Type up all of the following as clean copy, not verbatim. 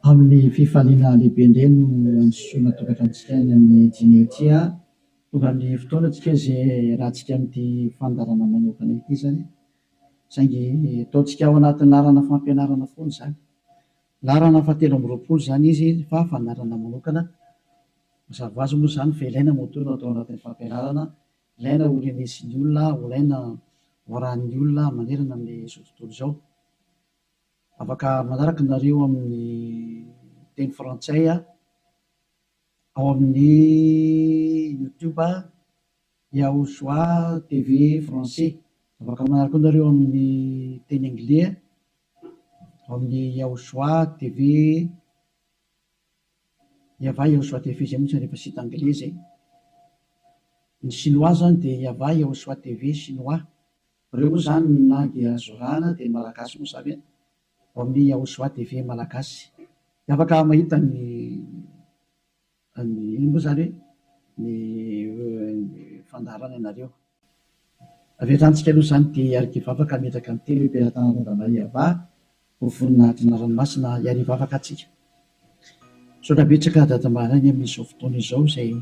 amin'ny fifaliana lehibe indray no ansoina tokantranotsika any amin'ny jinetia tonga amin'ny fotoanantsika izay rahantsika amin'ity fandarana manokana ity zany saingy ataontsika ao anatin'ny larana fampianarana foana zany larana fahatelo amby roapolo zany izy fa fanarana manokana mazava ho azy moa zany fa ilaina motorina atao anatin'ny fampianarana ilaina ho renesin'ny olona ilaina ho arahan'ny olona manerana amin'izao tontolo izao afaka manaraka nareo amin'ny teny frantsay ao amin'ny youtube Yaoshua TV français afaka manaraka nareo amin'ny teny anglais ao amin'ny Yaoshua TV Yava Yaoshua TV zay mihitsy rehefa site anglais zay ny chinois zany dia Yava Yaoshua TV chinois reo moa zany ny langy azorana dia malagasy moa zany ao amin'ny Yaoshua TV malagasy afaka mahita ny ino moa zany hoe ny fandaharana ianareo aveatrantsika aloha zany dia arikivavaka metraka amin'ny telo mpiara-tanana Yava ho voninahitra ranomasina iarivavaka atsika saotra betsaka dadamarany amin'izao fotoana izao izay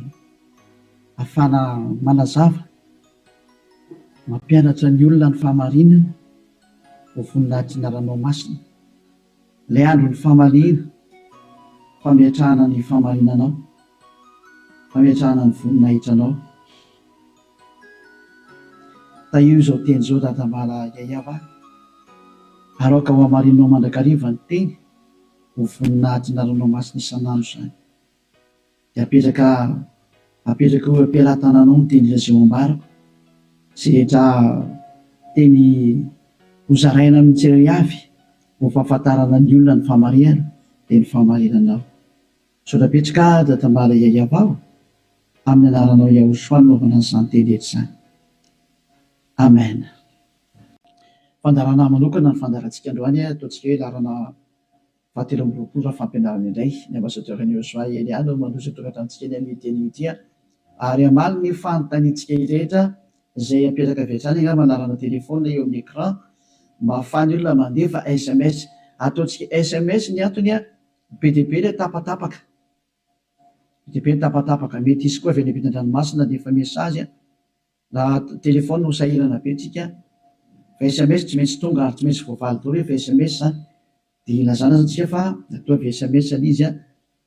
ahafana manazava mampianatra ny olona ny fahamarinana ho voninahitra ranomasina ilay andro ny fahamariana fametrahana ny fahamarinanao fametrahana ny voninahitranao ta io izao teny izao dadamala Yayava aroka ho hamarinanao mandrakariva ny teny ho voninahitra ranomasina isan'andro zany dia apetraka ho ampiaratananao ny teny izay ambarako sy rehetra teny hozaraina amin'ny tsirairay avy ho fahafantarana ny olona ny fahamarinana dia ny fahamarinanao saotra betsaka dadamala Yayava amin'ny anaranao Yaoshua naovana an'izany teny rehetra izany amen. Fandarana manokana ny fandarantsika androany ataontsika hoe larana fahatelo amby roapolo fampianarana indray ny ambassadeur-n'i Yaoshua Eliana mandroso tokantranontsika eny amin'ny teny ity ary amaly ny fanontaniantsika rehetra izay apetraka avy hatrany angamba manarana telefona eo amin'ny écran mba ahafahany olona mandefa SMS ataontsika SMS ny antony be dia be ilay tapatapaka be dia be ny tapatapaka mety isy koa avy any ampitan-dranomasina dia efa mesazy raha telefona ho sahirana be tsika fa SMS tsy maintsy tonga ary tsy maintsy voavaly daholo fa SMS zany dia ilazana zatsika fa atao avy SMS izy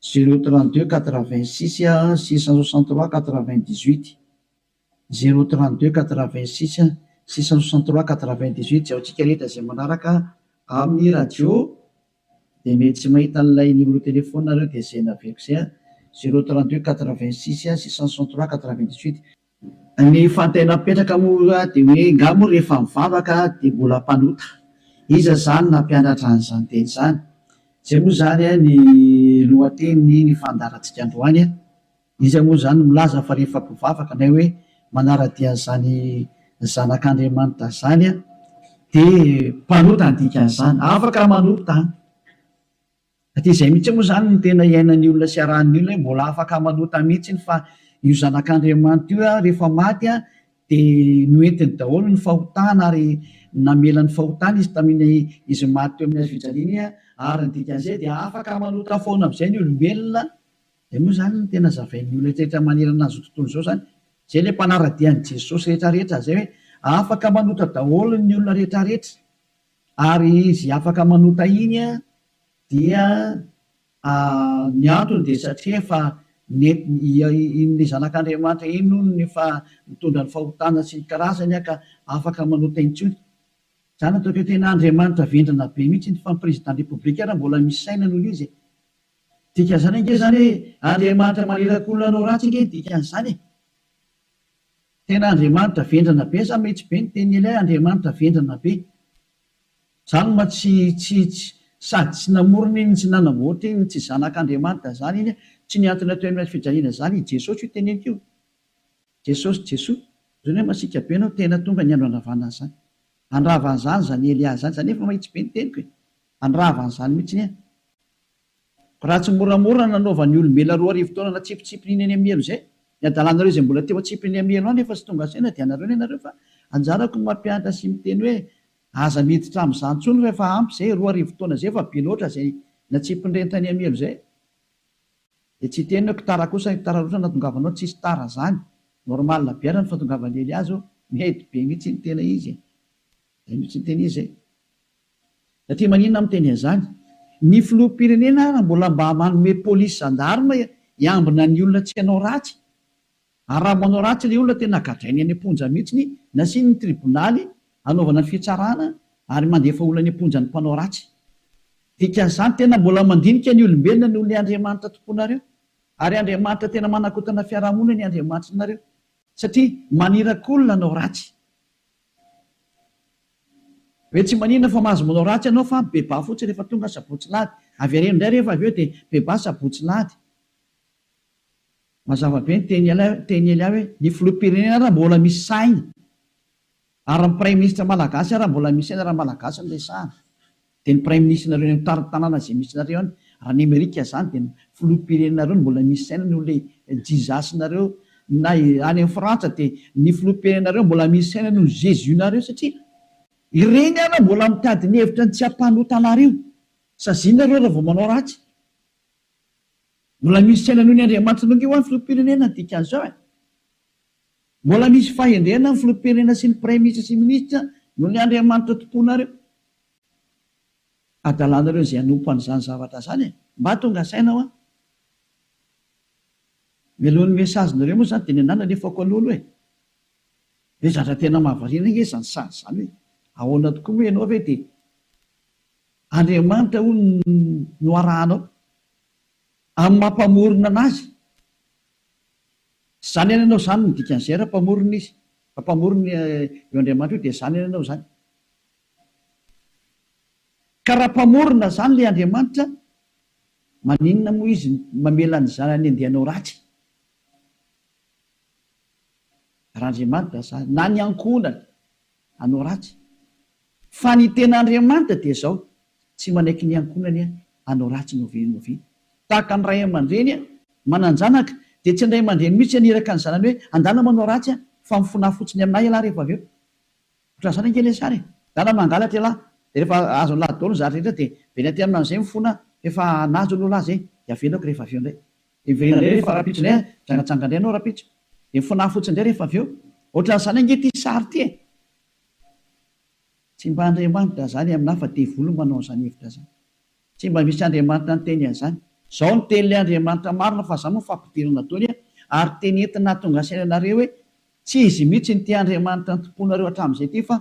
032 86 663 98 032 86 663 98 zay aotsika rehetra izay manaraka amin'ny radio dia mety tsy mahita n'ilay numéro telefona nareo dia zay naveriko zay 032 86 663 98 ny fantaina mipetraka moa dia hoe ngamo rehefa mivavaka dia mbola mpanota iza zany nampianatra an'izany teny izany zay moa zany ny lohateny ny fandarantsika androany izy moa zany milaza fa rehefa mpivavaka na hoe manara-dian'izany zanak'Andriamanitra zany dia mpanota ny dikan'izany afaka manota satria izay mihitsy moa zany ny tena iainan'ny olona sy arahan'ny olona mbola afaka manota mihitsy fa io zanak'Andriamanitra io rehefa maty dia noentiny daholo ny fahotana ary namela ny fahotana izy tamin'ny izy maty teo amin'ny hazofijaliana ary ny dikan'izay dia afaka manota foana amin'izay ny olombelona dia moa zany ny tena zavain'ny olona rehetra manerana azy tontolo izao zany zay ilay mpanara-dian'i Jesosy rehetrarehetra zay hoe afaka manota daholo ny olona rehetrarehetra ary izy afaka manota iny dia ny antony dia satria efa in'ilay zanak'Andriamanitra iny ny fa mitondra ny fahotana sy ny karazany ka afaka manota intsony zany ataoko hoe tena Andriamanitra vendrana be mihitsy ny fa président république raha mbola misy saina noho izy dikan'izany ange zany hoe Andriamanitra maneraka olona anao ratsy ange dikan'izany tena Andriamanitra vendrana be sa mihitsy be ny teny ilay Andriamanitra vendrana be zany ma tsy sady tsy namorona iny tsy nanamboatra iny tsy zanak'Andriamanitra zany iny tsy niantona teo amin'ny fijaliana zany Jesosy io teneniko io Jesosy zany hoe masika be anao tena tonga ny andro andravanana zany andravan'izany zany Elia zany zany efa mahitsy be ny teniko andravan'izany mihitsy raha tsy moramora nanaovan'ny olombelona 2 arivo taona na tsipitsipinyny eny amielo zay ny adalanareo zay mbola teo atsipiny amielo any efa sy tonga saina dia anareo ny anareo fa anjarako ny mampianatra sy miteny hoe aza miditra amin'izany tsony rehefa ampy zay 2 arivo taona zay fa be loatra zay na tsy mpindrentany amielo zay de tsy tena tara kosa tara roatra natongavanao tsisy tara zany normal biara ny fatongavan'ely azy mety be mihitsy ny tena izy mihitsy ny tena izy zay satria maninona miteny an'izany ny filoham-pirenena raha mbola mba manome polisy zandarma iambina ny olona tsy hanao ratsy ary raha manao ratsy le olona tena gadrainy any amponja mihitsy nasiny ny tribonaly anaovana ny fitsarana ary mandefa olona any amponja ny mpanao ratsy dikan'izany tena mbola mandinika ny olombelona ny olona Andriamanitra tomponareo ary Andriamanitra tena manakotana fiarahamonina ny Andriamanitra nareo satria manirakolona anao ratsy hoe tsy manina fa mahazo manao ratsy ianao fa beba fotsy rehefa tonga sabotsy lady avy areno indray rehefa avy eo dia beba sabotsy lady mazava be ny teny ely ahy hoe ny filoham-pirenena raha mbola misy saina ary ny prime ministre malagasy raha mbola misy saina raha malagasy ny resahana dia ny prime ministre nareo ny tanàna izay misy nareo any raha ny Amerika zany dia ny filoham-pirenenareo ny mbola misy saina noho le jizasy nareo na any amin'ny Frantsa dia ny filoham-pirenenareo mbola misy saina noho Jésus nareo satria ireny ana mbola mitady ny hevitra ny tsy hampanotanario sazinareo raha vao manao ratsy mbola misy saina noho ny Andriamanitra nonge ho any filoham-pirenena dikan'izao mbola misy fahendrena ny filoham-pirenena sy ny prime ministre sy ministra noho ny Andriamanitra tomponareo adalanareo izay hanompo an'izany zavatra zany mba tonga saina ho melohan'ny mesazinareo moa zany dia ny anana nefako an'olo hoe zatra tena mahavariana nge zany sazy zany hoe ahoana tokoa moa ianao ve dia Andriamanitra ho no arahanao amin'ny mampamorona anazy zany any anao zany ny dikan'izay raha mpamorona izy mpamorona eo Andriamanitra io dia zany any anao zany ka raha mpamorona zany le Andriamanitra maninona moa izy mamela ny zanany andehanao ratsy raha Andriamanitra zany na ny ankonany anao ratsy fa ny tena Andriamanitra dia zao tsy manaiky ny ankonany anao ratsy novi tahaka ny ray aman-dreny mananjanaka dia tsy indray aman-dreny mihitsy aniraka ny zanany hoe andana manao ratsy fa mifona fotsiny aminay ialahy rehefa avy eo ohatran' izany angely sary dana mangalatra ialahy dia rehefa azo lahy daolo zatra rehetra dia veny aty amin'izay mifona efa nazo ny olahy zay dia avelako rehefa avy eo indray dia miverina indray rehefa rapitso indray jangatsanga indray anao rapitso dia mifona fotsiny indray rehefa avy eo ohatran'izany ange ty sary ty tsy mba Andriamanitra zany aminahy fa devolo manao an'izany hevitra zany tsy mba misy Andriamanitra ny teny an'izany zao ny tenyle Andriamanitra marina fa zany moa fampidirana taony ary teny entina tonga sainanareo hoe tsy izy mihitsy ny ty Andriamanitra ny tomponareo hatramin'izay ty fa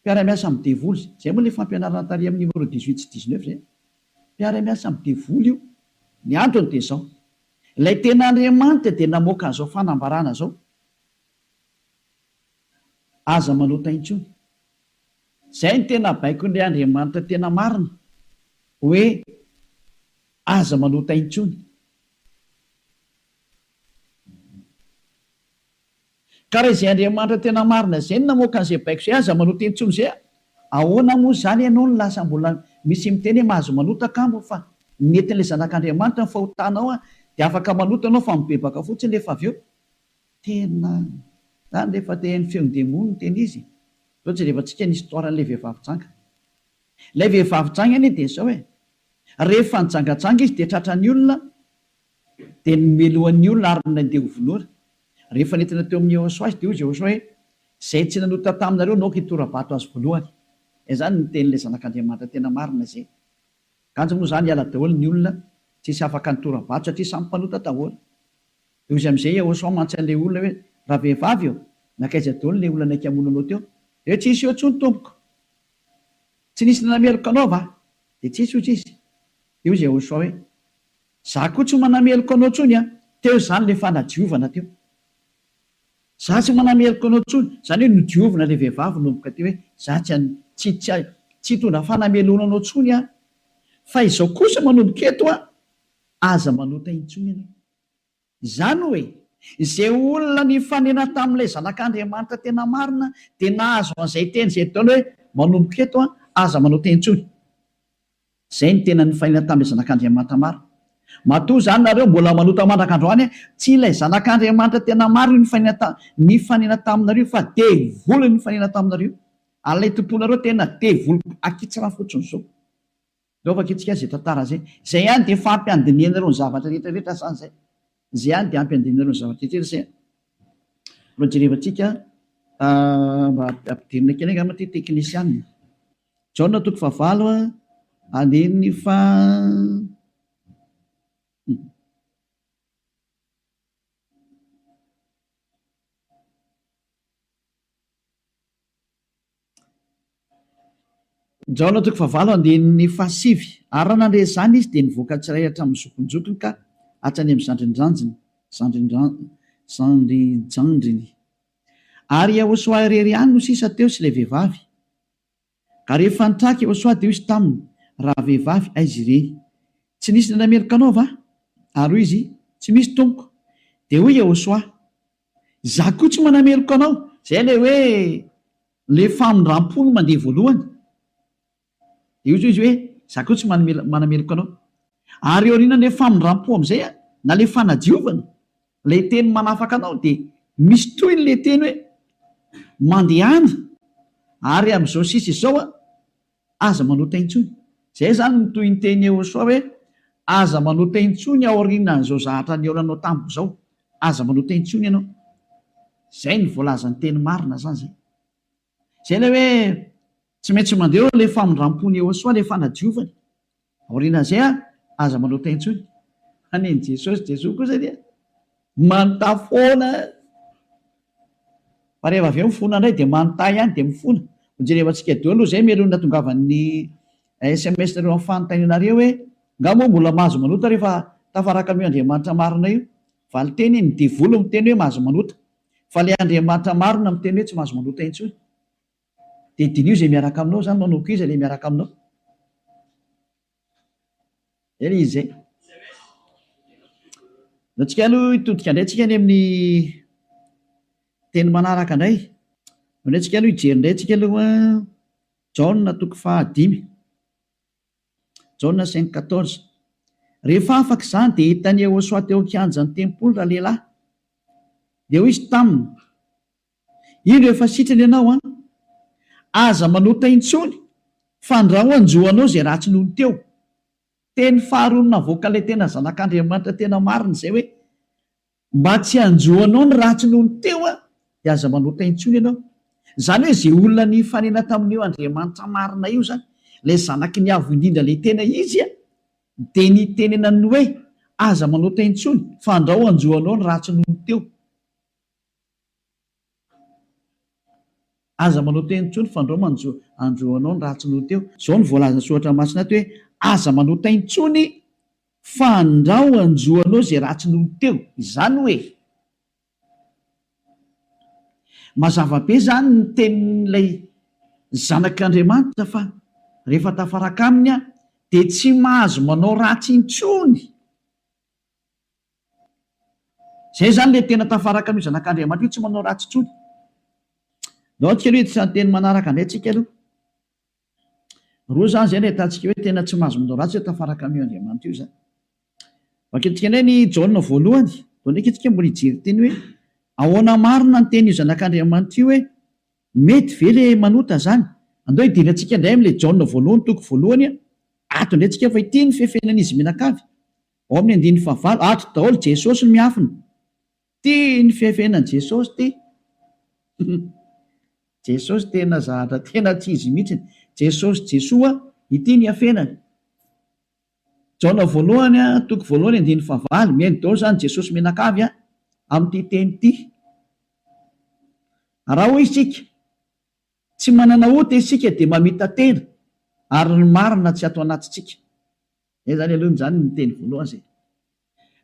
mpiara-miasa amin'ny devoly zay moa le fampianarana tary amin'ny numéro 18 sy 19 zay mpiara-miasa amin'ny devoly io ny androny dia zao ilay tena Andriamanitra dia namoaka an'izao fanambarana zao aza manota intsony zay ny tena baiko n'ilay Andriamanitra tena marina hoe aza manota intsony ka raha izay Andriamanitra tena marina zay ny namoaka an'izay baiko zay aza manota intsony zay ahoana moa zany ianao ny lasa mbola misy miteny hoe mahazo manota kambo fa netin'ilay zanak'Andriamanitra ny fahotanao dia afaka manota anao fa mibebaka fotsiny rehefa avy eo tena zany rehefa tehan'ny feon-demony ny teny izy zao tsy rehefa-tsika ny histoiran'ilay vehivavy-janga ilay vehivavy-janga any dia zao rehefa nijangatsanga izy dia tratra ny olona dia nomelohan'ny olona ary nandeha hovolora rehefa nentina teo amin'ny Jehosoa azy dia hoy Jehosoa hoe zay tsy nanota taminareo naoka hitorabato azy voalohany zany ny tenyilay zanak'Andriamanitra tena marina zay kanjo moa zany hiala daholo ny olona tsisy afaka nitorabato satria samy mpanota daholo dia izy amin'izay Jehosoa mantsan'ilay olona hoe raha vehivavy eo nakaiza daholo ilay olona naiky amonanao teo dia tsy isy eo intsony tompoko tsy nisy nanameloko anao va dia tsy isy ohatry izy dia hoy Jehosoa hoe za koa tsy manameloko anao tsony teo zany le fanadiovana teo za tsy manameloko anao tsony zany hoe nodiovina ilay vehivavy nomboka teo hoe za tsy hitondra fanamelona anao tsony fa izao kosa manomboka eto aza manota intsony ianao izany hoe izay olona ny fanena tamin'ilay zanak'Andriamanitra tena marina dia nahazo an'izay teny izay taona hoe manomboka eto aza manota intsony zay ny tena ny fanena tamin'ilay zanak'Andriamanitra marina matoa zany nareo mbola manota mandrak'androany tsy ilay zanak'Andriamanitra tena marina ny fanena taminareo fa devoly ny fanena taminareo alay tomponareo tena devoly akitsira fotsiny zao Lovaka itsika zay tantara zay. Zay ihany dia fampiandiniana ireo ny zavatra rehetrarehetra sany zay. Zay ihany dia ampiandiniana ireo ny zavatra rehetrarehetra zay. Mba jerevantsika mba ampidirina kely angamba ty teknisianina. Jaona 9 andiny fa Jaona 9 andiny fa 7 ary raha nandre zany izy dia nivoaka tsiray hatramin'ny zokonjokony ka hatrany amin'ny zandrinjandriny ary Yahosoa irery ihany no sisa teo sy ilay vehivavy. Ka rehefa nitraka Yahosoa dia izy taminy raha vehivavy aizy ireny tsy nisy nanamerika anao va? Ary hoy izy tsy misy tompoko. Dia hoy Yahosoa za koa tsy manamerika anao. Zay le hoe le famindram-pony mandeha voalohany. Dia izy hoe za koa tsy manamerika anao. Ary eo aoriana le famindram-po amin'izay na le fanadiovana le teny manafaka anao dia misy toy le teny hoe mandehana ary amin'izao sisa izao aza manota intsony. Zay zany no toy ny teny Yahosoa hoe aza manota intsony ao aorianan'izao zahatra niaonanao tamiko izao. Aza manota intsony ianao. Zay ny voalazan'ny teny marina zany zay. Zay le hoe tsy maintsy mandeha le famindram-pony Yahosoa le fanadiovany. Aorianan'izay aza manota intsony. Aneny Jesosy kosa dia manontany foana. Fa rehefa avy eo mifona indray dia manontany ihany dia mifona. Jerevantsika deo aloha zay melony natongavan'ny SMS nareo amin'ny fanontanianareo hoe ngamo mbola mahazo manota rehefa tafaraka amin'io Andriamanitra marina io. Valiteny ny devolo miteny hoe mahazo manota. Fa le Andriamanitra marina miteny hoe tsy mahazo manota intsony. Dia dinio zay miaraka aminao zany manao koa izy le miaraka aminao. Ele izy zay. Antsika aloha hitodika indray tsika any amin'ny teny manaraka indray. Indray tsika aloha hijery indray tsika aloha Jaona 5:5. Jaona 5:14. Rehefa afaka izany dia hitany Yahosoa teo an-kianjan'ny tempoly raha lehilahy. Dia hoy izy taminy ino efa sitrany ianao aza manota intsony fa andraho anjoanao zay ratsy nohony teo. Teny faharoa navoaka ilay tena zanak'Andriamanitra tena marina izay hoe mba tsy anjoanao ny ratsy nohony teo dia aza manota intsony ianao. Zany hoe izay olona ny fanena tamin'io Andriamanitra marina io zany ilay zanaky ny avo indrindra ilay tena izy dia ny tenenany hoe aza manota intsony fa andraho anjoanao ny ratsy nohony teo. Aza manota intsony fa andraho anjoanao ny ratsy nohony teo. Izao ny voalazana soratra masina ato hoe aza manota intsony fa andraho anjoanao izay ratsy nohony teo. Izany hoe mazava be zany ny tenin'ilay zanak'Andriamanitra fa rehefa tafaraka aminy dia tsy mahazo manao ratsy intsony. Zay zany le tena tafaraka amin'io zanak'Andriamanitra io tsy manao ratsy intsony. Nao tsika aloha itsan'ny teny manaraka indray tsika aloha. Roa zany zay no ahitantsika hoe tena tsy mahazo manao ratsy hoe tafaraka amin'io Andriamanitra io zany. Vakentsika indray ny Jaona voalohany. Dao ndraiky itsika mbola hijery teny hoe ahoana marina ny teny io zanak'Andriamanitra io hoe mety ve le manota zany. Andao hidirantsika indray amin'ilay Jaona voalohany toko voalohany ato indray tsika fa ity ny fefenan'izy menakavy. Ao amin'ny 9:9 ato daholo Jesosy no miafina. Ty ny fefenan' Jesosy ty. Jesosy tena zahatra tena tsy izy mihitsy. Jesosy Jesoa ity ny afenany. Jaona voalohany toko voalohany 9:9 mihaino daholo zany Jesosy menakavy amin'ity teny ity. Raha hoy isika tsy manana ota isika dia mamita tena ary ny marina tsy ato anatintsika. Zany aloha zany ny teny voalohany zay.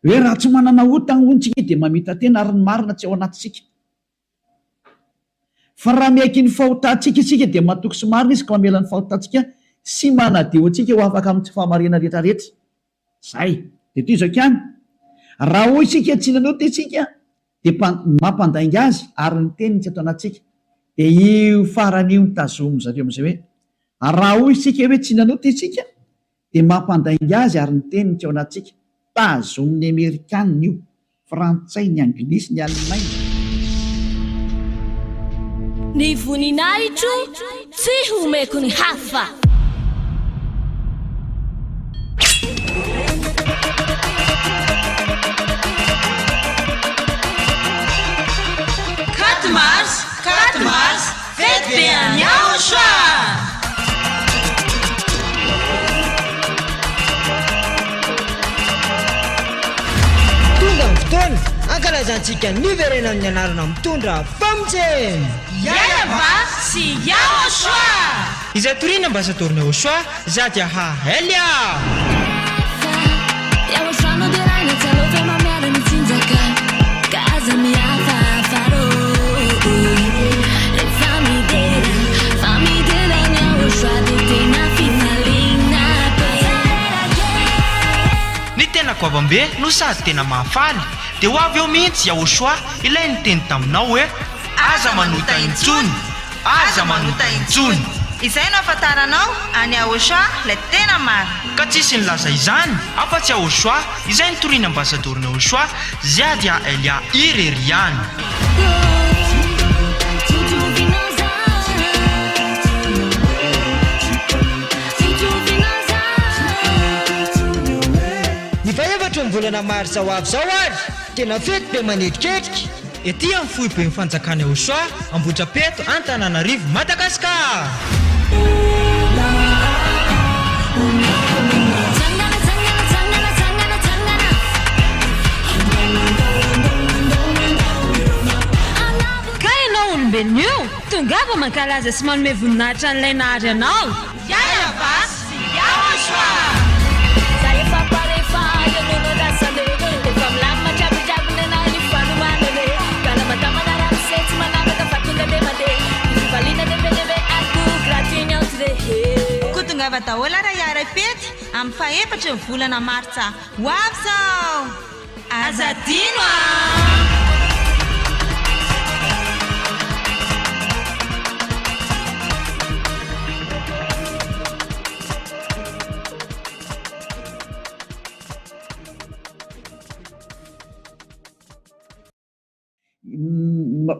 Hoe raha tsy manana ota ny ontsika dia mamita tena ary ny marina tsy ao anatintsika. Fa raha miaiky ny fahotantsika isika dia matoky sy marina izy ka mamela ny fahotantsika sy manadio antsika ho afaka amin'ny tsy fahamarina rehetrarehetra. Zay. Dia toy izao ihany. Raha hoy isika tsy nanota isika dia mampandainga azy ary ny teniny tsy ato anatintsika. Dia io faran'io ny tazomy zareo amin'izay hoe raha hoy isika hoe tsy nanota isika dia mampandainga azy ary ny teniny tsy ao anatintsika. Tazomin'ny Amerikanina io, Frantsay, ny Anglisy, ny Alemaina. Ny voninahitro tsy homeko ny hafa. Letean Yaoshua. Tonga ny fotoana ankalazantsika ny verenan'ny anarana mitondra famojeny Yayava sy Yaoshua. izay toriana ambasadorina Yaoshua Zadia Hahelia. Ny tena koavambe no sady tena mahafaly dia ho avy eo mihitsy Yaoshua ilay niteny taminao hoe aza manota intsony, aza manota intsony. Izay no afantaranao any Yaoshua ilay tena maro. Ka tsisy nilaza izany afa-tsy Yaoshua izay nitoriana ambasadorina Yaoshua Zadia Hahelia Ireriany. Ny faevatra ny volana marsa ho avy zao ary tena fety be manetitrerika ety amin'ny fohy be mifanjakana Yaoshua Ambohidrapeto Antananarivo Madagasikara. Ka ianao olombelona io tongava mankalaza sy manome voninahitra an'ilay nahary anao. Yayava sy Yaoshua. Kutungava taola ra Yarapety amin'ny faefatra ny volana martsa ho avy zao. Azadino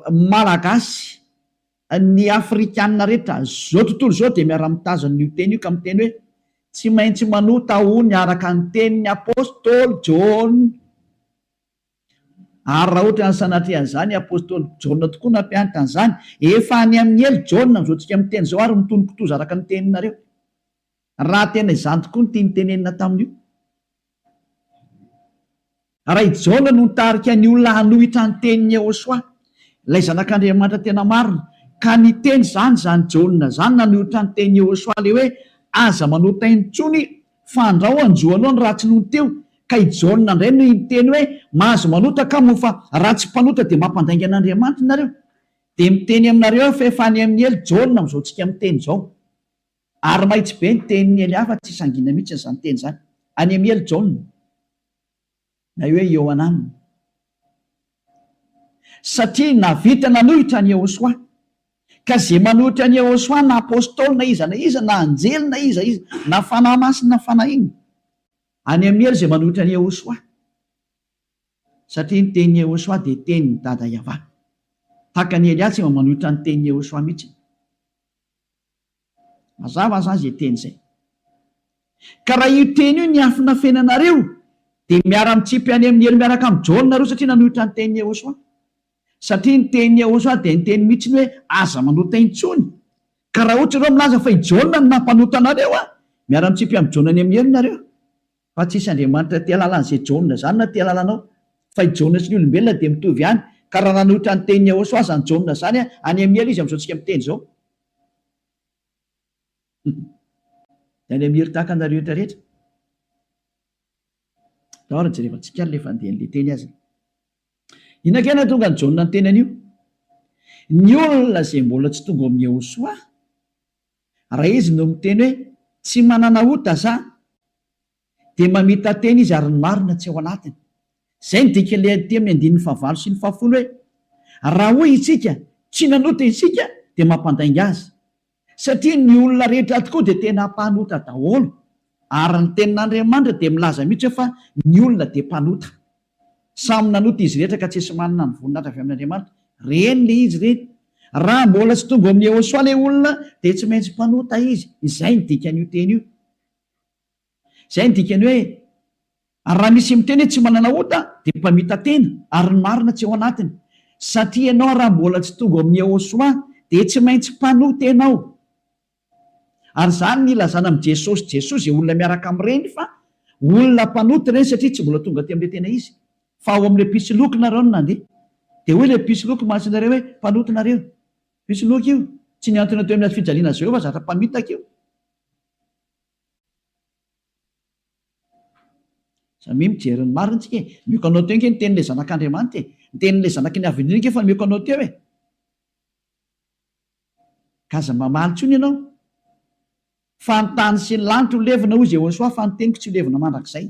Malagasy ny Afrikanina rehetra zao tontolo zao dia miara-mitazana io teny io ka miteny hoe tsy maintsy manota hony araka ny tenin'ny apôstôly John. Ary raha ohatra ny sanatrehan'izany apôstôly John tokoa nampianatra an'izany efa any amin'ny elo John zao tsika miteny zao ary mitonokitoza araka ny teninareo. Raha tena izany tokoa ny tiany tenenina tamin'io. Raha i John no nitarika ny olona hanohitra ny tenin'ny Yaoshua ilay zanak'Andriamanitra tena marina ka ny teny zany John zany nanohitra ny tenin'ny Yaoshua le hoe aza manota intsony fa andrao anjoanao ny ratsy noho teo ka i John indray no miteny hoe mahazo manota ka moa fa ratsy mpanota dia mampandainga an'Andriamanitra nareo. Dia miteny aminareo fa efa any amin'ny elo John amin'izao tsika miteny zao ary mahitsy be ny tenin'ny ely hafa tsy sangina mihitsy izany teny zany any amin'ny elo John na hoe eo anaminy satria navita nanohitra ny Yaoshua ka zay manohitra ny Yaoshua na apôstôly na iza na anjely na iza na fanahy masina na fanahy iny any amin'ny elo zay manohitra ny Yaoshua satria ny tenin'ny Yaoshua dia tenin'ny dada Yahva tahaka ny Eliasy manohitra ny tenin'ny Yaoshua mihitsy. Mazava zany zay teny zay ka raha io teny io ny afina fenanareo dia miara-mitsipy any amin'ny elo miaraka amin'ny John nareo satria nanohitra ny tenin'ny Yaoshua. Satria ny tenin'ny Yaoshua dia ny teny mihitsy hoe aza manota intsony ka raha ohatra ireo milaza fa i John no nampanota anareo miara-mitsipy amin'ny John any amin'ny elo nareo fa tsisy Andriamanitra tia lalan'izay John zany na tia lalanao fa i John sy ny olombelona dia mitovy ihany ka raha nanohitra ny tenin'ny Yaoshua zany John zany any amin'ny elo izy amin'izao tsika miteny zao. Any amin'ny elo tahaka anareo rehetrarehetra dahoara jerevantsika ny lefa andeha n'le teny azy. Inakena tonga ny John ny teny an'io ny olona zay mbola tsy tonga amin'ny Yaoshua raha izy no miteny hoe tsy manana ota za dia mamita teny izy ary ny marina tsy ao anatiny. Zay ny dika le aty amin'ny 9:9 sy 10 hoe raha hoy isika tsy nanota isika dia mampandainga azy satria ny olona rehetra tokoa dia tena mpanota daholo ary ny tenin'Andriamanitra dia milaza mihitsy hoe fa ny olona dia mpanota samy nanota izy rehetra ka tsisy manana ny voninahitra avy amin'Andriamanitra. Reny le izy reny raha mbola tsy tonga amin'ny Yaoshua le olona dia tsy maintsy mpanota izy. Izay ny dikan'io teny io. Izay ny dikany hoe raha misy miteny hoe tsy manana ota dia mpamita tena ary ny marina tsy ao anatiny satria ianao raha mbola tsy tonga amin'ny Yaoshua dia tsy maintsy mpanota ianao. Ary zany ny ilazana amin'i Jesosy izay olona miaraka amin'ireny fa olona mpanota ireny satria tsy mbola tonga ty amin'ilay tena izy. Fa ao amin'ilay pisoloky nareo no nandeha. Dia hoe ilay pisoloky mahatsinareo hoe mpanota nareo. Pisoloky io tsy niantona teo amin'ny fijaliana Jehovah zatra mpamitaka io. Samy mijery ny marina tsika miko anao teo nke ny tenin'ilay zanak'Andriamanitra ny tenin'ilay zanaky ny avin'ireny fa miko anao teo kaza mamaly tsony ianao fa ny tany sy ny lanitra ho levina hozy Jehosoa fa ny teniko tsy ho levina mandrakizay.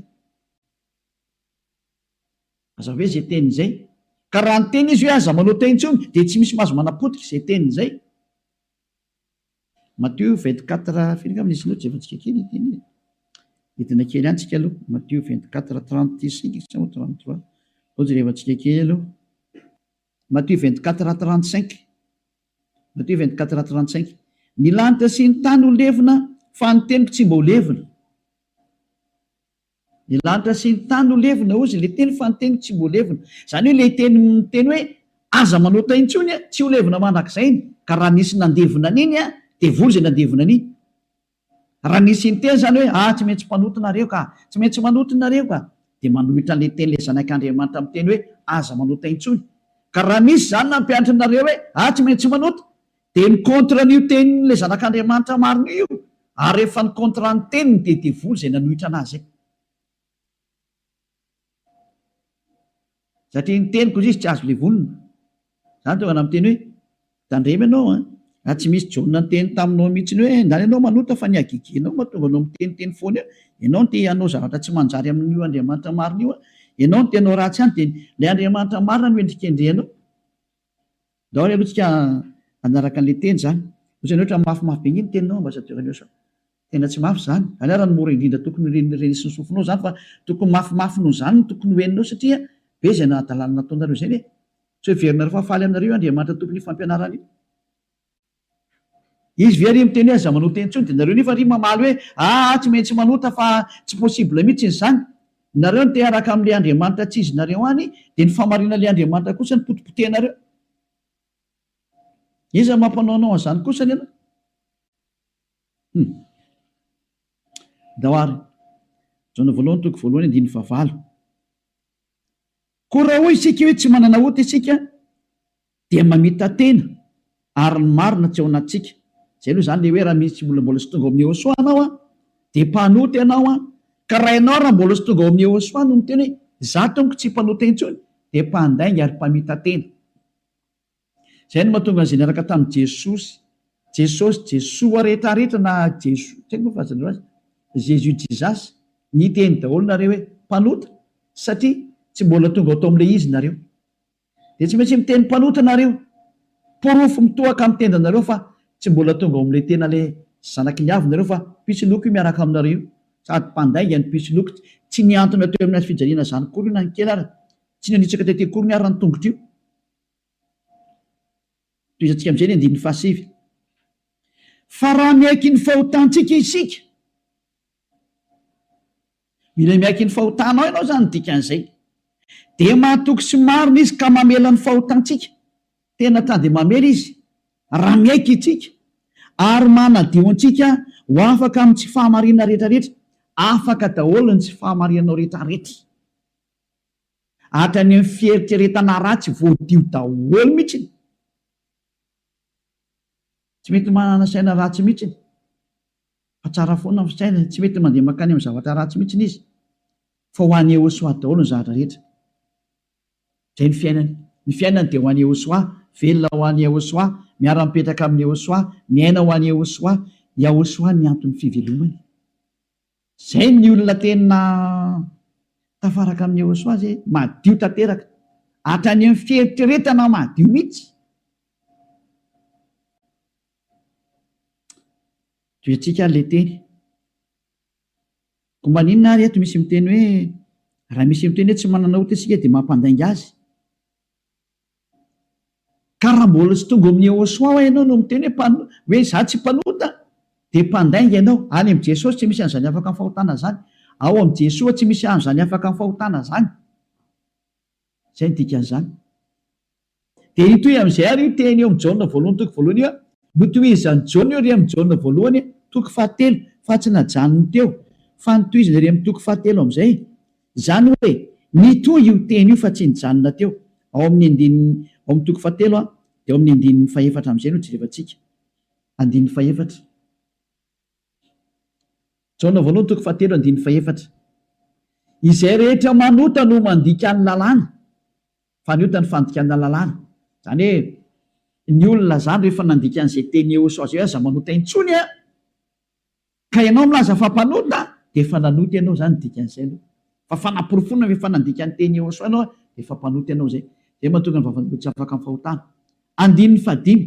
Aza hoe zay teny izay ka raha ny teny izy hoe aza manao teny intsony dia tsy misy mahazo manapotika izay teny izay. Matthieu 24 firy amin'izy loatra efa-tsika kely teny hitina kely any tsika aloha. Matthieu 24:35 sa 33 ozy rehefa tsika kely aloha. Matthieu 24:35 Matthieu 24:35 ny lanitra sy ny tany ho levina fa ny teniko tsy mba ho levina. Ny lanitra sy ny tany ho levina ozy ilay teny fa ny teniko tsy mba ho levina. Zany hoe ilay teny hoe aza manota intsony tsy ho levina mandrakizay ka raha nisy nandevina n'iny dia vory izay nandevina n'iny. Raha nisy ny teny zany hoe tsy maintsy mpanotonareo ka tsy maintsy manotonareo ka dia manohitra an'ilay teny ilay zanak'Andriamanitra amin'ny teny hoe aza manota intsony. Ka raha misy zany nampianatra nareo hoe tsy maintsy manota dia ny kontra n'io tenin'ilay zanak'Andriamanitra marina io ary rehefa ny kontra ny teniny dia devoly izay nanohitra anazy. Satria ny teniko izy tsy azo levolina. Zany tonga amin'ny teny hoe tandremy ianao tsy misy jona ny teny taminao mihitsiny hoe ndany ianao manota fa ny agigianao mahatonga anao miteniteny foana ianao no te hanao zavatra tsy manjary amin'io Andriamanitra marina io ianao no tenao ratsy any dia ilay Andriamanitra marina no endrikendrehanao. Daholo aloha tsika anaraka an'ilay teny zany. Ohatrany ohatra mafimafy be ny teninao ambassadeur Liosa. Tena tsy mafy zany. Raha ny mora indrindra tokony renisy sofinao zany fa tokony mafimafy noho zany tokony hoeninao satria be izay nahadalàna nataonareo izay hoe tsy heverinareo fa faly aminareo Andriamanitra tokony fampianarana io. Izy ve ary miteny hoe aza manota intsony dia nareo nefa ry mamaly hoe tsy maintsy manota fa tsy possible mihitsy izany. Nareo no te araka amin'ilay Andriamanitra tsy izy nareo any dia ny famarina ilay Andriamanitra kosa ny potipotehnareo. Iza mampanao anao an'izany kosa ny ianao? Dahoary jona voalohany toko voalohany 9:9. Koa raha hoy isika hoe tsy manana ota isika dia mamita tena ary ny marina tsy ao anatsika. Zay aloha zany le hoe raha misy mbola sy tonga ao amin'ny Jehosoa anao dia mpanota ianao ka raha ianao raha mbola sy tonga ao amin'ny Jehosoa no miteny hoe za tompoko tsy mpanota intsony dia mpandainga ary mpamita tena. Zay no mahatonga izay niaraka tamin'i Jesoa rehetrarehetra na Jésus Jesus ny teny daholo nareo hoe mpanota satria tsy mbola tonga atao amin'ilay izy nareo. Dia tsy maintsy miteny mpanota nareo porofo mitohaka amin'ny tenda nareo fa tsy mbola tonga ao amin'ilay tena ilay zanaky ny avy nareo fa pisoloky io miaraka aminareo sady mpandainga ny pisoloky tsy niantona teo amin'ny fijaliana zany kory io na ny kely ary tsy nanitsaka tete kory ny ary ny tongotra io. Toizantsika amin'izay ny 9:7 fa raha miaiky ny fahotantsika isika mila miaiky ny fahotanao ianao zany ny dikan'izay dia mahatoky sy marina izy ka mamela ny fahotantsika tena tany dia mamela izy raha miaiky itsika ary manadio antsika ho afaka amin'ny tsy fahamarina rehetrarehetra afaka daholo ny tsy fahamarinanao rehetrarehetra hatrany amin'ny fieritreretana ratsy voadio daholo mihitsy. Tsy mety manana saina ratsy mihitsy fa tsara foana ny saina tsy mety mandeha makany amin'ny zavatra ratsy mihitsy izy fa ho an'ny Jehosoa daholo ny zavatra rehetra. Zay ny fiainany dia ho an'ny Jehosoa, velona ho an'ny Jehosoa, miara-mipetraka amin'ny Jehosoa, miaina ho an'ny Jehosoa, Jehosoa ny antony fivelomany. Zay ny olona tena tafaraka amin'ny Jehosoa zay madio tanteraka hatrany amin'ny fieritreretana madio mihitsy. Toetsika ilay teny ko maninona ary eto misy miteny hoe raha misy miteny hoe tsy manana ota isika dia mampandainga azy. Ka raha mbola sy tonga amin'ny Jehosoa ianao no miteny hoe za tsy mpanota dia mpandainga ianao. Any amin'ny Jesosy tsy misy an'izany afaka amin'ny fahotana zany. Ao amin'ny Jesoa tsy misy an'izany afaka amin'ny fahotana zany. Zay ny dikan'izany. dia itoy amin'izay ary io teny eo amin'ny Jaona voalohany toko voalohany io no tohizany Jaona io ry amin'ny Jaona voalohany toko fahatelo fa tsy najanony teo fa nytohizany ry amin'ny toko fahatelo amin'izay izany hoe nitoy io teny io fa tsy nijanona teo ao amin'ny toko fahatelo dia ao amin'ny andinin'ny fahaefatra amin'izay no jerevantsika andinin'ny fahaefatra Jaona voalohany toko fahatelo andinin'ny fahaefatra izay rehetra manota no mandika ny lalàna faniota ny fandikana lalàna izany hoe ny olona zany rehefa nandika an'izay teny Eo-so azy hoe aza manota intsony ka ianao milaza fampanota dia efa nanota ianao zany dikan'izay aloha fa fanamporofonina rehefa nandika ny teny Eo-so ianao dia efa mpanota ianao zay mahatonga ny vavan'ny tsy afaka amin'ny fahotana andinin'ny fahadimy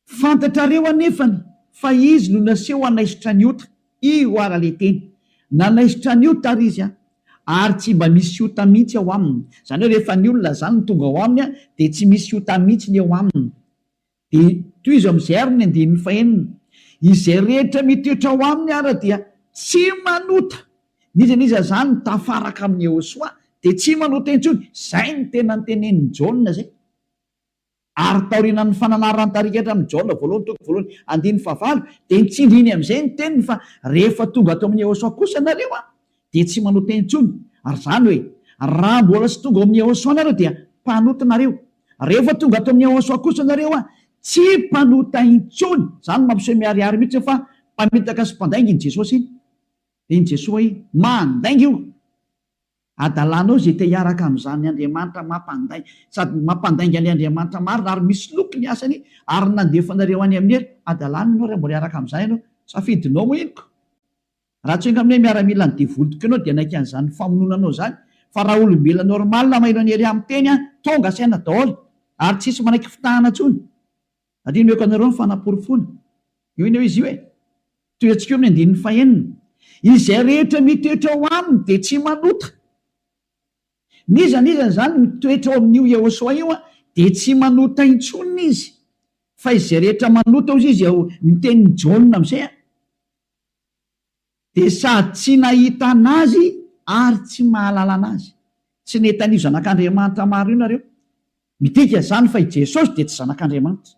fantatrareo anefany fa izy no naseho anaisitra ny ota io ara le teny nanaisitra ny ota ary izy ary tsy mba misy ota mihitsy ao aminy izany hoe rehefa ny olona zany no tonga ao aminy dia tsy misy ota mihitsy ny ao aminy dia toy izy amin'izay ary ny andinin'ny fahenina izay rehetra mitoetra ao aminy ara dia tsy manota nizaniza zany tafaraka amin'ny Eo-so dia tsy manota intsony izay ny tena nytenenin'ny Jaona zay ary taoriana ny fananarany tarikatra amin'ny Jaona voalohany toko voalohany andinin'ny fahavalo dia nitsindriny amin'izay ny teniny fa rehefa tonga ato amin'ny Eo-so kosa nareo dia tsy manota intsony ary zany hoe raha mbola tsy tonga amin'ny Eo-so nareo dia mpanota nareo rehefa tonga ato amin'ny Eo-so kosa nareo tsy mpanota intsony zany mampiseho miariary mihitsy fa mpamitaka sy mpandainga iny Jesosy iny iny Jesosy mandainga io adalanao zay te hiaraka amin'izany Andriamanitra mampandainga sady mampandainga ny Andriamanitra marina ary misy loky ny asany ary nandefanareo any amin'ny hery adalana ianao raha mbola hiaraka amin'izany ianao safidinao mo inoko raha tsy enga amin'nay miaramila ny devolotoko ianao dia naika an'izany famononanao zany fa raha olombelona normal maheno any hery amin'ny teny tonga saina daholo ary tsisy manaiky fitahana tsony adino meko anareo ny fanaporofona io iny eo izy io hoe toy antsika eo amin'ny andinin'ny fahenina izay rehetra mitoetra ao aminy dia tsy manota nizany zany mitoetra ao amin'io Eo-so io dia tsy manota intsony izy fa izay rehetra manota ozy izy ao mitenin'ny Jaona amin'izay dia sady tsy nahita anazy ary tsy mahalala anazy tsy netan'io zanak'Andriamanitra maro io nareo midika zany fa i Jesosy dia tsy zanak'Andriamanitra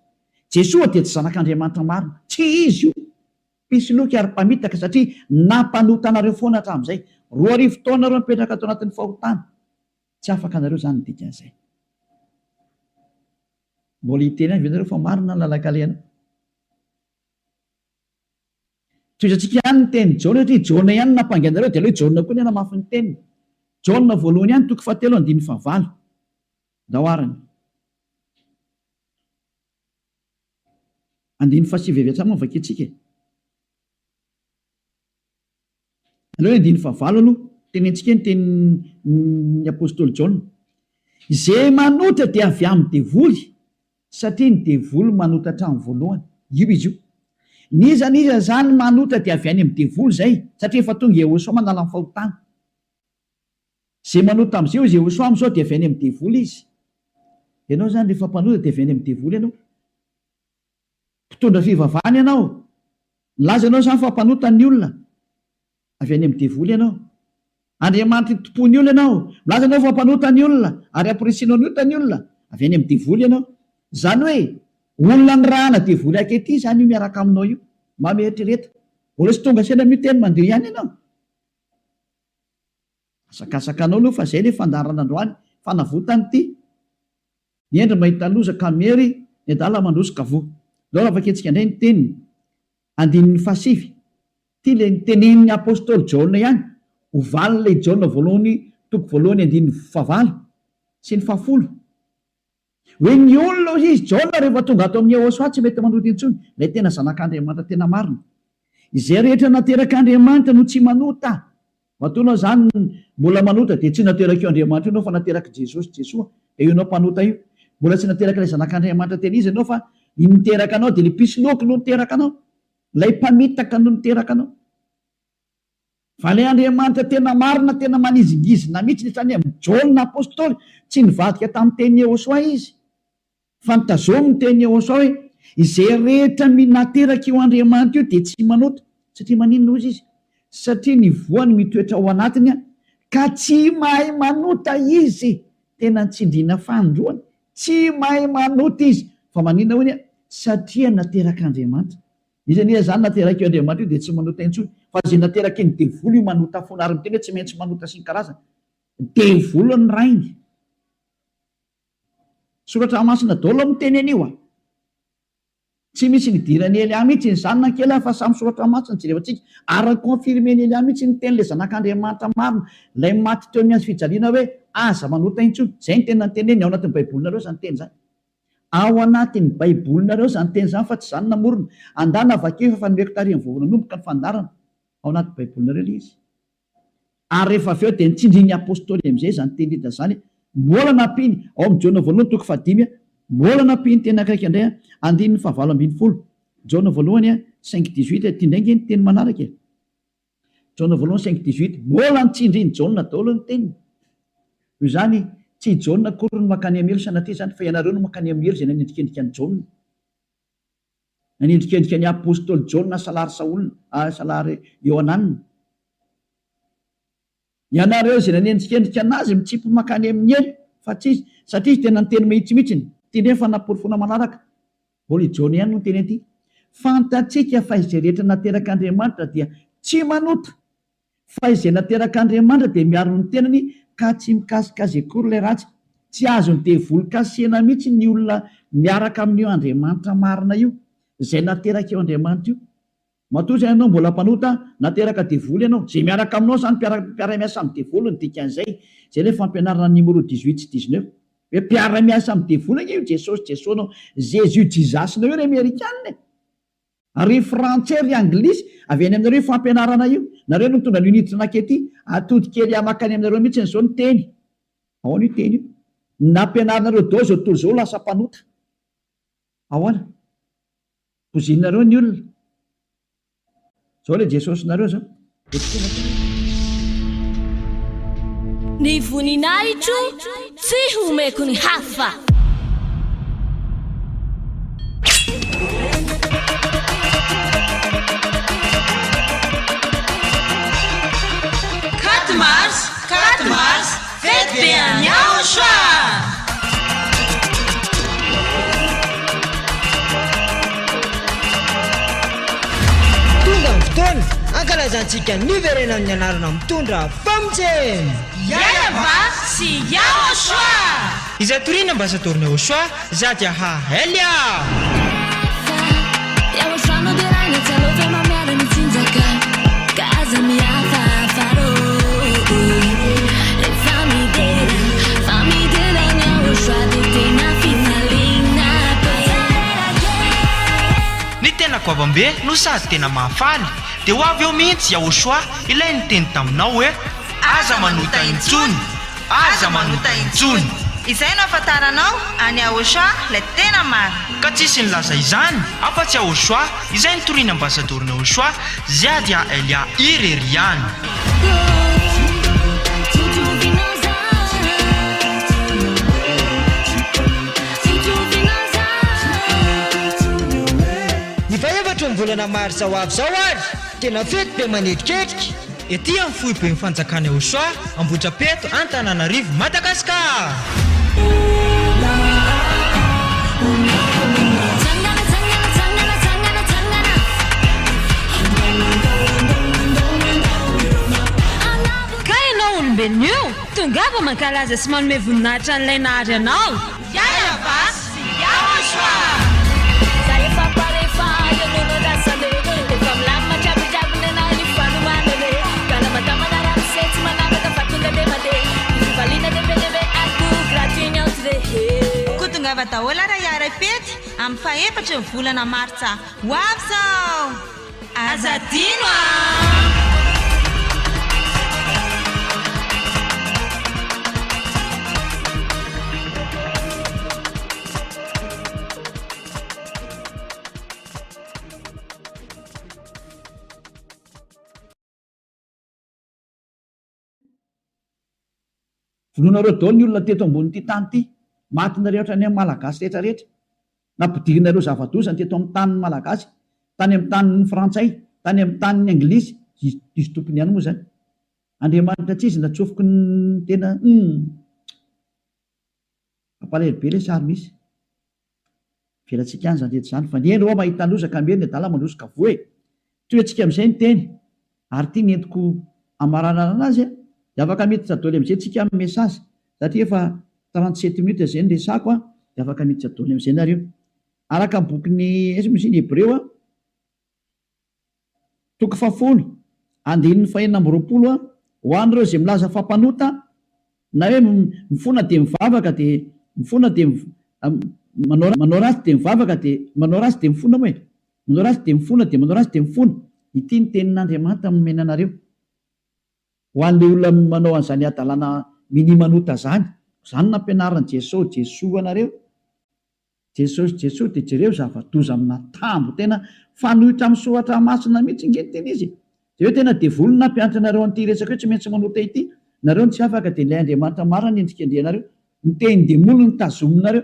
Jesoa dia tsy zanak'Andriamanitra marina tsy izy io pisy loky ary mpamitaka satria nampanota anareo foana hatramin'izay 2000 taona reo mipetraka ato anatin'ny fahotana tsy afaka anareo zany midika an'izay mbola hiteny any venareo fa marina ny lalakaleana toizantsika ihany ny teny Jaona satria Jaona ihany nampanganareo dia aloha Jaona koa ny anamafy ny teniny Jaona voalohany ihany toko fahatelo andinin'ny fahavalo daoarany andiny fahasivy avy hatramy vaketsika aloha andiny fahavalo aloha tenentsika ny tenin'ny apôstôly Jaona izay manota dia avy amin'ny devoly satria ny devoly manota hatramin'ny voalohany io izy io nizaniza zany manota dia avy any amin'ny devoly zay satria efa tonga Eo-so manala amin'ny fahotana zay manota amin'izay izy Eo-so amin'izao dia avy any amin'ny devoly izy ianao zany rehefa mpanota dia avy any amin'ny devoly ianao mpitondra fivavahana ianao laza ianao zany fa mpanota ny olona avy any amin'ny devoly ianao Andriamanitra tompony olona ianao laza ianao fa mpanota ny olona ary ampiresinao ny ota ny olona avy any amin'ny devoly ianao zany hoe olona ny rahana devoly akety zany io miaraka aminao io mamehitrereta mbola tsy tonga sena miteny mandeha ihany ianao asakasakanao aloha fa zay le fandarana androany fanavotany ity niendry mahita loza kamery ny adala mandrosoka vo dao raha vaketsika indray ny teniny andinin'ny fahasivy ty le nitenenin'ny apôstôly Jaona ihany ovalina le Jaona voalohany toko voalohany andinin'ny fahavalo sy ny fahafolo hoe ny olona izy Jaona rehefa tonga ato amin'ny Eo-so tsy mety manota intsony lay tena zanak'Andriamanitra tena marina izay rehetra naterak'Andriamanitra no tsy manota matonao zany mbola manota dia tsy nateraka io Andriamanitra ianao fa nateraka Jesosy Jesoa dia io anao mpanota io mbola tsy nateraka ilay zanak'Andriamanitra tena izy ianao fa niteraka anao dia le pisy loky no niteraka anao lay mpamitaka no niteraka anao fa lay Andriamanitra tena marina tena manizingizina mihitsy netrany amin'ny Jaona apôstôly tsy nivadika tamin'ny teny Eo-so izy fa nitazomy ny teny Eo-so hoe izay rehetra nateraka io Andriamanitra io dia tsy manota satria maninona izy satria ny voany mitoetra ao anatiny ka tsy mahay manota izy tena nitsindriana fandroany tsy mahay manota izy fa manina hoany satria nateraka Andriamanitra. Izany zany nateraka io Andriamanitra io dia tsy manota intsony fa zay nateraka iny devolo io manota foana ary miteny hoe tsy maintsy manota sy ny karazana. Devolo ny rainy. Soratra Masina daholo miteny anio tsy misy nidirany Elia mihitsy ny zanona kely fa samy soratra Masina jerevantsika ary confirmeny Elia mihitsy ny teny le zanak'Andriamanitra marina lay maty teo amin'ny azy fijaliana hoe aza manota intsony. Zay ny tena teneny ao anatin'ny baibolinareo zany teny zany. Ao anatin'ny baibolinareo zany teny zany fa tsy zany namorona. Andana vakeo fa nomeko tarihan'ny vovonanomboka ny fandarana ao anaty baibolinareo le izy. Ary rehefa avy eo dia nitsindrin'ny apôstôly amin'izay zany teny hita zany mbola nampiny ao amin'ny Jona voalohany toko fahadimy mbola nampiny teny akaiky indray andininy fahavalo ambin'ny folo. Jona voalohany 5:18 tindraingy ny teny manaraka. Jona voalohany 5:18 mbola nitsindriny Jona daholo ny teniny. Io zany tsy Jona akory no makany amelo sanatria zany fa ianareo no makany amelo zay nanendrikendrika ny Jona. Nanendrikendrika ny apôstôly Jona salary Saolina salary Ioananina. Ianareo zay nanendrikendrika anazy mitsipy makany amin'ny elo fa tsy izy satria tena ny teny mihitsymihitsiny teny fa naporofona manaraka. Mbola Jona ihany no teny aty. Fantatsika fa izay rehetra nateraka Andriamanitra dia tsy manota fa izay nateraka Andriamanitra dia miaro ny tenany ka tsy mikasikazy akory ilay ratsy. Tsy azony devolo kasihana mihitsy ny olona miaraka amin'io Andriamanitra marina io izay nateraka eo Andriamanitra io. Matoa zay ianao mbola mpanota nateraka devolo ianao zay miaraka aminao zany mpiara-miasa amin'ny devolo ny dikan'izay zay le fampianarana numéro 18 sy 19 hoe mpiara-miasa amin'ny devolo io Jesosy Jesonao Jésus jizasinao io ry Amerikanina ary frantsay ry anglisy avy any aminareo fampianarana io nareo no mitondra l'unité nakety atody kely amakany aminareo mihitsy n'izao ny teny ao ny teny io nampianarana dao zao toy zao lasa mpanota ahoana pozinareo ny olona zao le Jesosy nareo zao ny voninahitro tsy homeko ny hafa. Katmars, fety be any ao soa. Tonga ny fotoana ankalazantsika ny verena amin'ny anarana mitondra famitseny Yayava sy Yahoshua. Izay torina ambasadorina Yahoshua zady aha Elia. Ny tena goavambe no sady tena mahafaly dia ho avy eo mihitsy Yahoshua ilay ny teny taminao hoe aza manota intsony, aza manota intsony. Izay no afantaranao any Yahoshua ilay tena marina. Ka tsisy nilaza izany afa-tsy Yahoshua izay nitoriana ambasadorina Yahoshua ziady a Elia irery ihany. ny faefatra ny volana marsa ho avy zao ary tena fety be manendriketrika Ety amin'ny fohy be ny fanjakana Yahoshua Ambohidrapeto Antananarivo Madagasikara. Ka ianao olombelona io tongava mankalaza sy manome voninahitra n'ilay nahary anao. Yayava sy Yahoshua. Kutungava daholo ara-pety amin'ny faefatra ny volana martsa ho avy zao. Azadino Vonoanareo dao ny olona teto ambon'ity tany ity matinareo ohatrany amin'ny malagasy rehetrarehetra nampodirinareo zava-dosany teto amin'ny tanin'ny malagasy, tany amin'ny tanin'ny frantsay, tany amin'ny tanin'ny anglisy izy tompony ihany moa zany. Andriamanitra tsy izy natsofoko ny tena ampalahelo le sary misy velatsika any zany rehetra zany fa ny endro ao mahita losaka ambeny de dala mandrosaka voe toy atsika am'izay ny teny ary tia nyentiko amaranana anazy de afaka miditra daoly am'izay tsika amin'ny mesazy satria efa 37 minutes zay ny resako de afaka miditra daoly am'izay nareo araka ny bokyny misy ny Hebreo toko 10 andininy 420 ho an'ireo zay milaza fampanota na hoe mifona de mivavaka de mifona de manao ratsy de mivavaka de manao ratsy de mifona moa manao ratsy de mifona de manao ratsy de mifona ity ny tenin'Andriamanitra nomena anareo ho an'le olona manao an'izany adalana minimanota zany nampianaran'i Jesosy anareo Jesosy de jereo zava-doza amina tambo tena fanohitra amin'ny soratra masina mihitsy ngeny teny izy de hoe tena devolona mpianatra anareo an'ity resaka hoe tsy maintsy manota ity nareo tsy afaka de ilay Andriamanitra marina endrika andrianareo miteny demolo ny tazominareo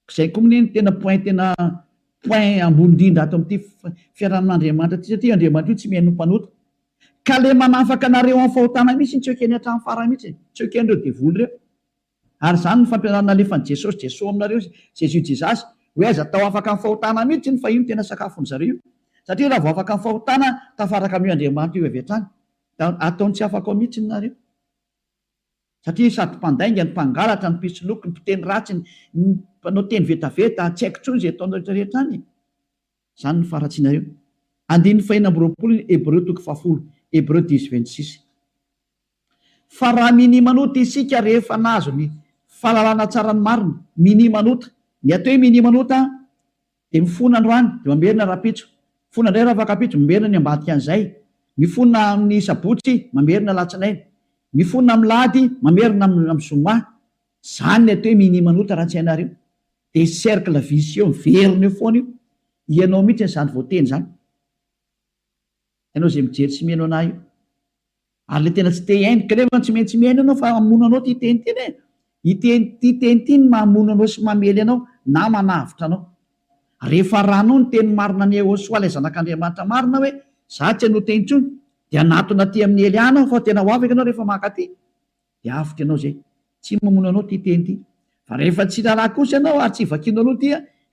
izay koa miny tena point ambony indrindra ato amin'ity fiarahan'Andriamanitra ty satria Andriamanitra io tsy mihaino mpanota ka le manafaka anareo amin'ny fahotana mihitsy tsy ekeny hatramin'ny farany mihitsy tsy eken'ireo devoly reo ary zany ny fampianarana alefan'i Jesosy aminareo Jesus hoe aza tao afaka amin'ny fahotana mihitsy ny fa io ny tena sakafony zareo satria raha vao afaka amin'ny fahotana tafaraka amin'io Andriamanitra io avy hatrany ataony tsy afaka ao mihitsy nareo satria sady mpandainga ny mpangalatra ny mpisoloky ny mpiteny ratsy ny mpanao teny vetaveta tsy haiko tsony zay ataonao rehetrarehetra any zany ny faratsinareo andiny 420 Hebreo toko 10 Hebreo 10:26 fa raha minimanota isika rehefa nazo ny fahalalana tsara ny marina minimanota ny atao hoe minimanota de mifona androany de mamerina rapitso mifona indray raha afaka pitso mamerina ny ambadika an'izay mifona amin'ny sabotsy mamerina latsinainy mifona amin'ny lahady mamerina amin'ny zoma zany ny atao hoe minimanota raha tsy hainareo de cercle vicieux verina eo foana io ianao mihitsy nyzany voateny zany ianao zay mijery tsy mihaino anahy io ary le tena tsy te hainy kanefa tsy maintsy mihaino anao fa mamono anao ty teny teny ty teny ty ny mamono anao sy mamely anao na manavitra anao rehefa ranao ny teny marina ny Hosoa ilay zanak'Andriamanitra marina hoe za tsy hanao teny intsony de anatona ty amin'ny Eliana fa tena ho afaka anao rehefa maka ty de avitra anao zay tsy mamono anao ty teny ty fa rehefa tsy raraha kosa anao ary tsy vakino anao ty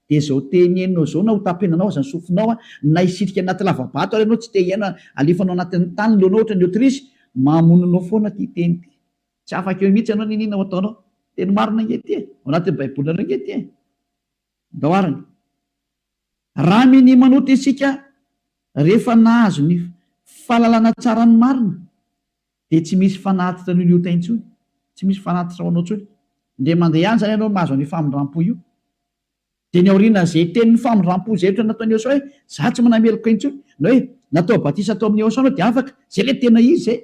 de zao teny enao zao na ho tapenanao zany sofinao na isitrika anaty lavabato ary anao tsy te hiaina alefanao anatin'ny tany loanao ohatra ny Autrisy mamono anao foana ty teny ty tsy afaka eo mihitsy anao ninina ho ataonao teny marina ngety ao anatin'ny baiboly nareo ngety daoarany raha minimanota isika rehefa nahazo ny fahalalana tsara ny marina de tsy misy fanatitra noho io taintsony tsy misy fanatitra ao anao tsony de mandeha ihany zany ianao mahazo ny famindram-po io de ny aoriana zay tenin'ny famindram-po zay ohatra nataony Hosoa hoe za tsy manameloko intsony na hoe natao batisa atao amin'ny Hosoa anao de afaka zay le tena izy zay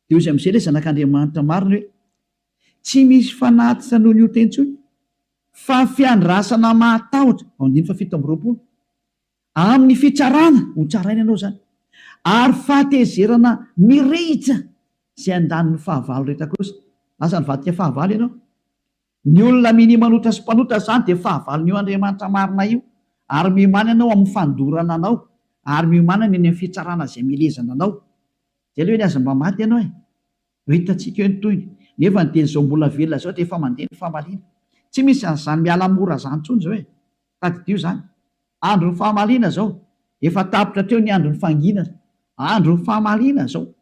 de ozy am'izay le zanak'Andriamanitra marina hoe tsy misy fanatitra noho ny io tentsony fa fiandrasana mahatahotra ao andiny fa 7 amin'ny fitsarana ho tsaraina ianao zany ary fahatezerana mirehitra zay andaniny fahavalo rehetra kosa lasa nivadika fahavalo ianao ny olona minimanota sy mpanota zany de fahavalon'io Andriamanitra marina io ary miomana anao amin'ny fandorana anao ary miomana ny amin'ny fitsarana zay milezana anao zay le hoe ny aza mba maty ianao ho hitatsika eo ny toyny nefa ny teny zao mbola velona zao de efa mandeha ny fahamalina tsy misy an'izany miala mora zany tsony zao tadidio zany andro ny fahamalina zao efa tapitra treo ny andro ny fanginana andro ny fahamalina zao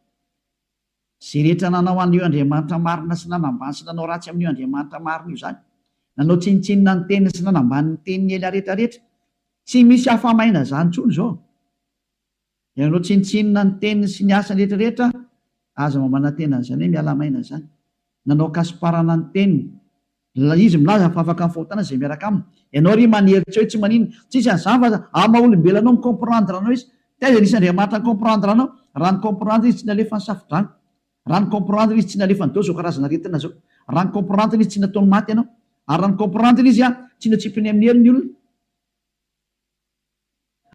zay rehetra nanao an'io Andriamanitra marina sy nanambany sy nanao ratsy amin'io Andriamanitra marina io zany nanao tsinitsinina ny teniny sy nanambany ny teniny ela rehetrarehetra tsy misy hafamaina zany tsony zao nanao tsinitsinina ny teniny sy ny asany rehetrarehetra aza mamana tena zany hoe miala maina zany nanao kasiparana ny teniny izy milaza fa afaka amin'ny fahotana zay miaraka aminy ianao ry maneritra hoe tsy manino tsisy an'izany fa ama olombelonao micomprendre anao izy taiza nisy Andriamanitra ny comprendre anao raha ny comprendre izy tsy nalefa ny safidrano raha ny comprendre izy tsy nalefa ny dao zao karazana retina zao raha ny comprendre izy tsy nataony maty ianao ary raha ny comprendre izy tsy natsipiny amin'ny herin'ny olona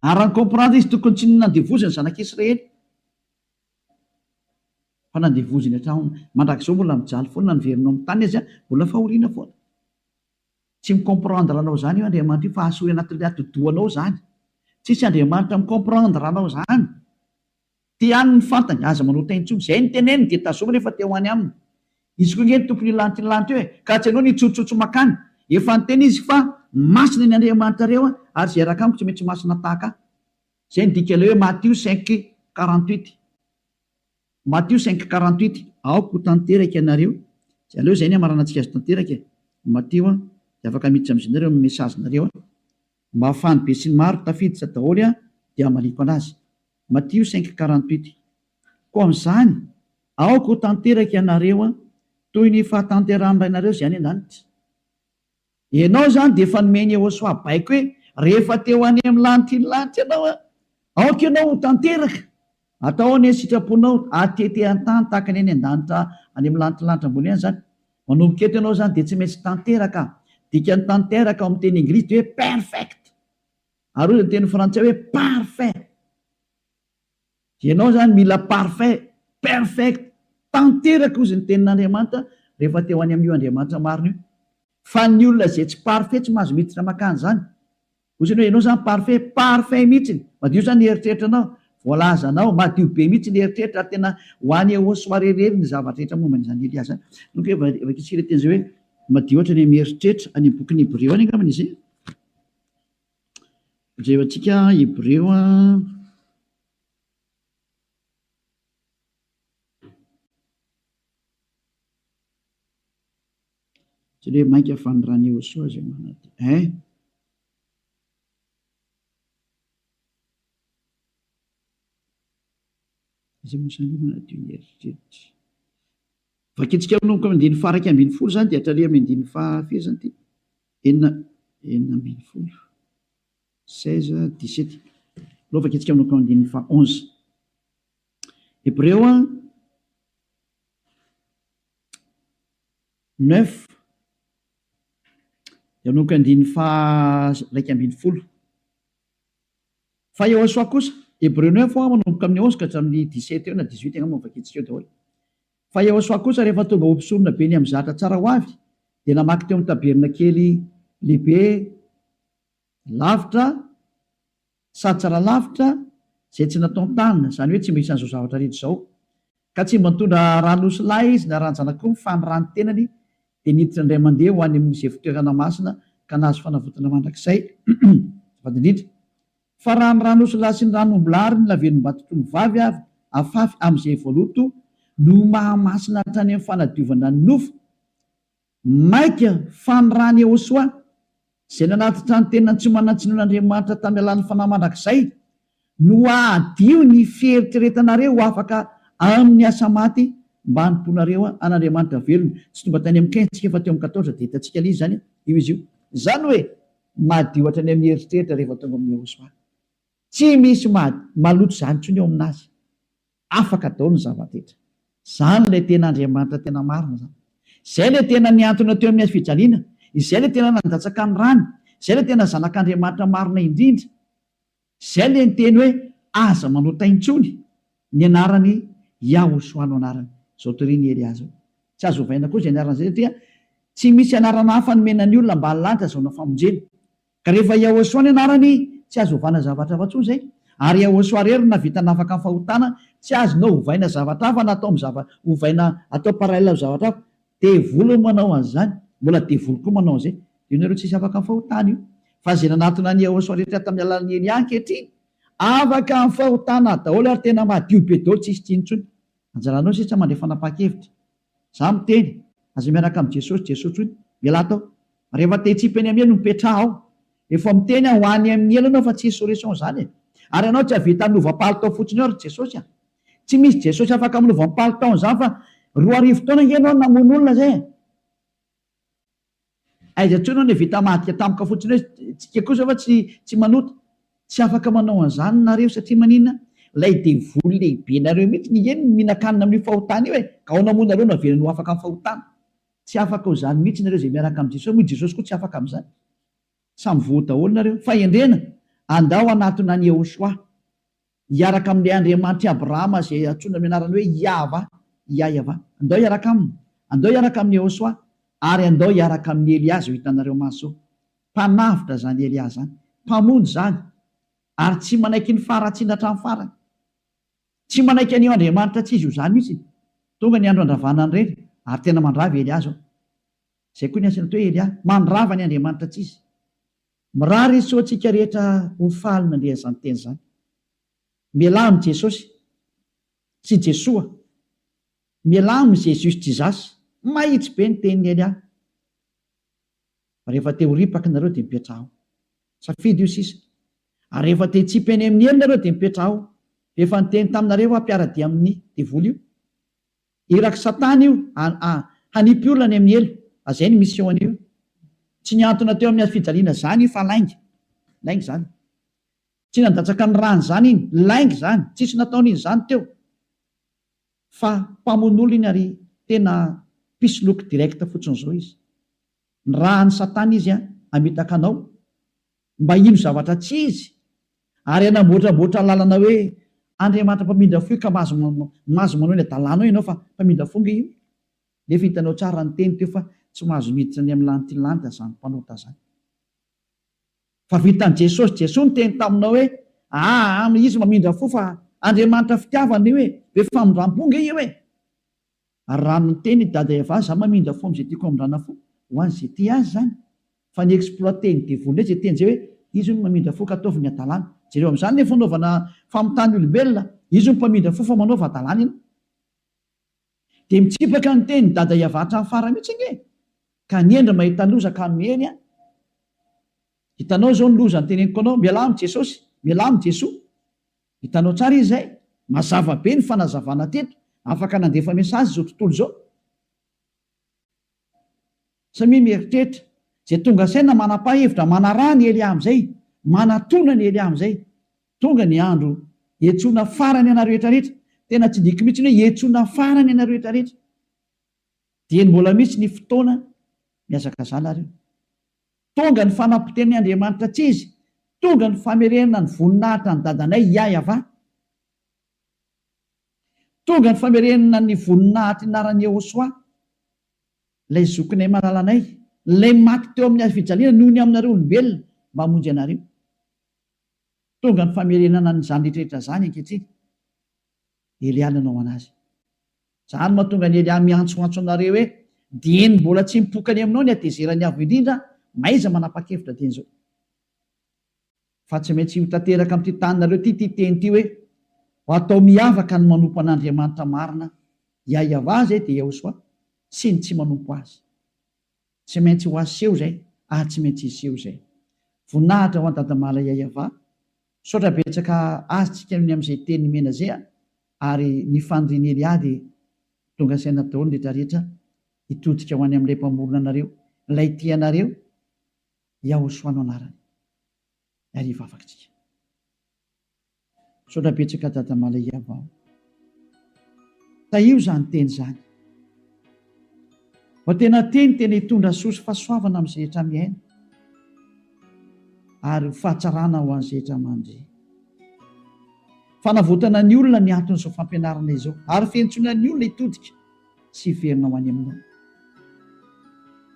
ary raha ny comprendre izy tokony tsy nandevoziny zanak'Israely fa nandevoziny hatrao mandrak'izao mbola mijaly foana niverinao amin'ny tany izy mbola fahoriana foana tsy micomprendre anao zany io Andriamanitra io fa asory anatin'le atodoanao zany tsisy Andriamanitra micomprendre anao zany ty any ny fantany aza manota intsony zay ny teneniny de tazomina rehefa te ho any aminy izy koa ngeny tompony lanitra eo ka tsy anao nitsotsotso makany efa nyteny izy fa masina ny Andriamanitra reo ary zay araka amiko tsy mety masina tahaka zay ny dika le hoe Matthieu 5:48 Matthieu 5:48 aoko tanteraka ianareo sy aleo zay ny amaranantsika azy tanteraka Matthieu dia afaka miditra amin'izy nareo mesazinareo mafany be sy ny maro tafiditra daholo dia maliko anazy Matthieu 5:48 koa amin'izany aoko tanteraka ianareo toy ny fahatanterahany rainareo zay any an-danitra ianao zany dia efa nomeny Iehosoa baiko hoe rehefa teo any amin'ny lanitra iny lanitra ianao aoka ianao tanteraka atao ny sitraponao atete an-tany tahaka ny any an-danitra any amin'ny lanitra ambony any zany manomboka eto ianao zany dia tsy maintsy tanteraka dika ny tanteraka ao amin'ny teny anglisy dia hoe perfect ary ny teny frantsay hoe parfait ianao zany mila parfait perfect tanteraka ozy ny tenin'Andriamanitra rehefa teo any amin'io Andriamanitra marina io fa ny olona zay tsy parfait tsy mahazo miditra makany zany ozy ny hoe ianao zany parfait mihitsy madio zany eritreritra voalazanao madio be mihitsy ny eritreritra ary tena ho any Iehosoa rerery ny zavatra rehetra momba n'izany Elias zany donc vakitsika teny zay hoe madio ohatra ny mieritreritra any amin'ny boky ny Hébreo any angambany izy reo atsika Hébreo tsy le mainka fanirany Iehosoa zay manady zay mosany manadio ny eritreritra vakitsika amin'nomboka amin'ny andiny faraka ambin'ny folo zany dia hatrale amin'ny andiny fahafiry zany ty enina ambin'ny folo 16-17 aloha vakitsika amin'nomboka amin'ny andiny fa 11 Hébreo 9 dia amin'nomboka andiny fa raika ambin'ny folo fa Iehosoa kosa Hébreu 9 manomboka amin'ny 11 ka hatramin'ny 17 eo na 18 angamba vakitsika eo daholo fa Iehosoa kosa rehefa tonga ompisorona be ny amin'ny zatra tsara ho avy dia namaky teo amin'ny tabernakely lehibe lavitra sady tsara lavitra zay tsy natao tanina zany hoe tsy misy an'izao zavatra rehetra izao ka tsy mba nitondra ranosy lahy izy na ranjanak'o mifanyrany tenany dia niditra indray mandeha ho any amin'izay fitoerana masina ka nahazo fanavotana mandrakizay vadindrindra fa raha ny ranosy lahy sy ny ranombolary ny lavelom-batotro mivavy avy afafy amin'izay voaloto no mahamasina hatrany amin'ny fanadiovana ny nofo maika fanirany Iehosoa zay nanatitra ny tenany tsy manantsinon'Andriamanitra tamin'ny alan'ny fanahy mandrakizay no adio ny fieritreretanareo ho afaka amin'ny asa maty mba hanimponareo an'Andriamanitra velona tsy tonga tany amin'ny 15 tsika fa teo amin'ny 14 dia hitantsika lizy zany io izy io zany hoe madio hatrany amin'ny eritreritra rehefa tonga amin'ny Iehosoa tsy misy maloto zany ntsony eo aminazy afaka daholo ny zava-detra zany le tena Andriamanitra tena marina zany zay le tena niantona teo amin'ny azy fijaliana izay le tena nandatsaka ny rany zay le tena zanak'Andriamanitra marina indrindra zay le nyteny hoe aza manotaintsony ny anarany Iehosoa no anarany zao toriny Elias tsy azo ovaina koa zay anarana zay satria tsy misy anarana hafa nomenany olona mba lanitra zao na famonjena ka rehefa Iehosoa ny anarany tsy azo ovana zavatra hafa ntsony zay ary Iehosoa rery na vita nafaka ny fahotana tsy azonao ovaina zavatra hafa na atao ovaina atao parallela zavatra hafa devolo manao an'izany mbola devolo koa manao an'izay io nareo tsisy afaka ny fahotana io fa zay nanatona ny Iehosoa rehetra tamin'ny alalan'ny Elia ankehitriny afaka ny fahotana daholo ary tena madio be daholo tsisy tsinontsony anjaranao sisa mandray fanapakevitra za miteny aza miaraka amin'ny Jesosy tsony miala tao rehefa tehitsipy any amin'ny elo mipetraha ao efa miteny ho any amin'ny elo anao fa tsy solution zany ary anao tsy havita minovam-palitao fotsiny ao ry Jesosy tsy misy Jesosy afaka minovam-palitao zany fa 2 fotoana ngenao namono olona zay aiza ntsony ny vita mahadika tampoka fotsiny hoe tsika kosa fa tsy manota tsy afaka manao an'izany nareo satria maninona lay devoly lehibe nareo mihitsy ny eny mihinan-kanina amin'ny fahotana io ka ao namono nareo navelany ho afaka amin'ny fahotana tsy afaka ho zany mihitsy nareo zay miaraka amin'ny Jesosy moa Jesosy koa tsy afaka amin'izany samy voa daholo nareo fa endrena andao anatona ny Iehosoa hiaraka amin'ilay Andriamanitra Abrahama zay antsoina amin'ny anarany hoe Yahva andao hiaraka aminy andao hiaraka amin'ny Iehosoa ary andao hiaraka amin'ny Elias ho hitanareo maso mpanavitra zany Elias zany mpamonjy zany ary tsy manaiky ny faratsiana hatramin'ny farany tsy manaiky an'io Andriamanitra tsy izy io zany mihitsy tonga ny andro andravanany reny ary tena mandravy Elias zay koa ny asany atao ely mandrava ny Andriamanitra tsy izy. Mirary so antsika rehetra ho faly nandreha izany teny zany. Miala amin'ny Jesosy sy Jesoa, miala amin'ny Jesosy tsy zasy, mahitsy be ny teniny ely rehefa te ho ripaka nareo dia mipetraho. Safidy io sisa. Ary rehefa te hitsipy eny amin'ny ely nareo dia mipetraho. Rehefa niteny taminareo ampiara-dia amin'ny devoly io. Iraky Satana io hanipy olona ny amin'ny elo. Azay ny mission io. Tsy niantona teo amin'ny fijaliana zany io fa lainga zany. Tsy nandatsaka ny rany zany iny, lainga zany. Tsisy nataony zany teo. Fa mpamono iny ary tena pisoloky direct fotsiny zao izy. Ny rahan'ny Satana izy amitaka anao mba ino zavatra tsy izy, ary anamboatraboatra lalana hoe Andriamanitra mpamindra fo ka mazo manao ny adalana ianao fa mpamindra fonga io. Nefa hitanao tsara ny teny teo fa tsy mahazo miditra ny amin'ny lantilanta zany mpanota zany. Fa vitan'i Jesosy, Jesosy ny teny taminao hoe izy mamindra fo fa Andriamanitra fitiavana io be famindram-ponga io Ary raha ny teny dada Eva za mamindra fo amin'izay tiako amindrana fo ho an'izay ty azy zany. Fa ny exploité ny devoly zay teny zay hoe izy no mamindra fo ka ataovy ny adalana. Jereo amin'izany ny fanaovana famitany olombelona, izy no mpamindra fo fa manaova adalana iny. Dia mitsipaka ny teny dada Eva hatramin'ny farany mihitsy iny ka niendra mahita loza ka miheny hitanao zao ny loza ny teneniko anao, miala amin'ny Jesosy, miala amin'ny Jesoa. Hitanao tsara izy zay, mazava be ny fanazavana teto, afaka nandefa mesazy zao tontolo zao. Samy mieritreritra zay tonga saina manapa-hevitra manara ny Elia amin'izay, manatona ny Elia amin'izay. Tonga ny andro hiantsoana farany ana rehetra rehetra. Tena tsy diky mihitsy hoe hiantsoana farany ana rehetra rehetra. Dia mbola mihitsy ny fotoana miazaka zala reo. Tonga ny fanapoteny Andriamanitra tsy izy, tonga ny famerenana ny voninahitra ny dadanay Ava. Tonga ny famerenana ny voninahitra inaran'ny Yehosoa, ilay zokinay malalanay, ilay maty teo amin'ny hazo fijaliana noho ny aminareo olombelona mba hamonjy anareo. Tonga ny famerenana ny zany rehetrarehetra zany ankehitriny. Elia nanao anazy. Zany mahatonga ny Elia miantsoantso anareo hoe dieny mbola tsy mipokany aminao ny atezerany avo indrindra, maiza manapa-kevitra teny zao. Fa tsy maintsy ho tanteraka amin'ity taninareo ty teny ty hoe ho atao miavaka ny manompo an'Andriamanitra marina, Ava zay dia Yehosoa, sy ny tsy manompo azy. Tsy maintsy ho aseho zay, tsy maintsy iseho zay. Voninahitra ho an-dadamala Ava, saotra betsaka azytsika ny amin'izay teny mena zay ary ny fandriny Elia dia tonga saina daholo rehetrarehetra hitodika ho any amin'ilay mpamorona anareo, ilay tianareo, Yehosoa no anarany. Ary vavakitsika. Saotra betsaka dadamala Ava. Taio zany teny zany. Fa tena teny hitondra soso fahasoavana amin'izay rehetra miaina. Ary fahatsarana ho an'izay rehetra mandry. Fanavotana ny olona ny anton'izao fampianarana izao, ary fiantsoana ny olona hitodika sy hiverina ho any aminao.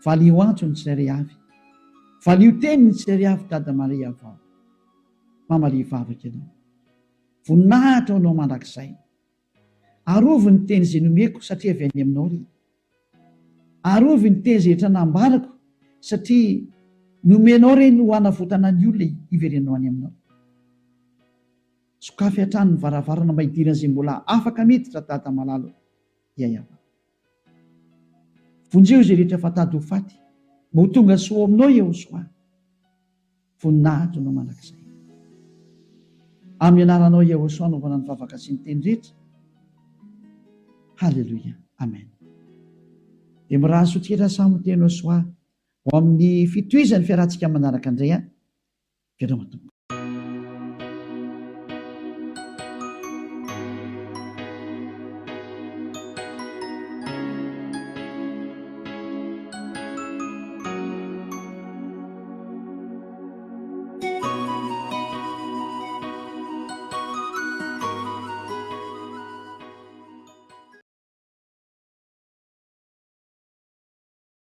Valio antso ny tsirairay avy, valio teny ny tsirairay avy dadamala Ava. Mamalia vavaka ianao, voninahitra anao mandrakizay. Arovy ny teny izay nomeko satria avy any aminao ry. Arovy ny teny izay rehetra nambarako satria nomenao reny ho hanavotana ny olona hiverenao any aminao. Sokafy hatrany ny varavarana mba hidirana izay mbola afaka miditra dada malalo Ava. Vonjeo izay rehetra fatady ho faty, mba ho tonga soa aminao Yehosoa. Voninahitra anao mandrakizay. Amin'ny anaranao Yehosoa anaovana ny vavaka sy ny teny rehetra. Halleluia. Amen. Dia mirahaso tsika samy teny Yehosoa ho amin'ny fitohizan'ny fiarahantsika manaraka indray. Vedra matomboka.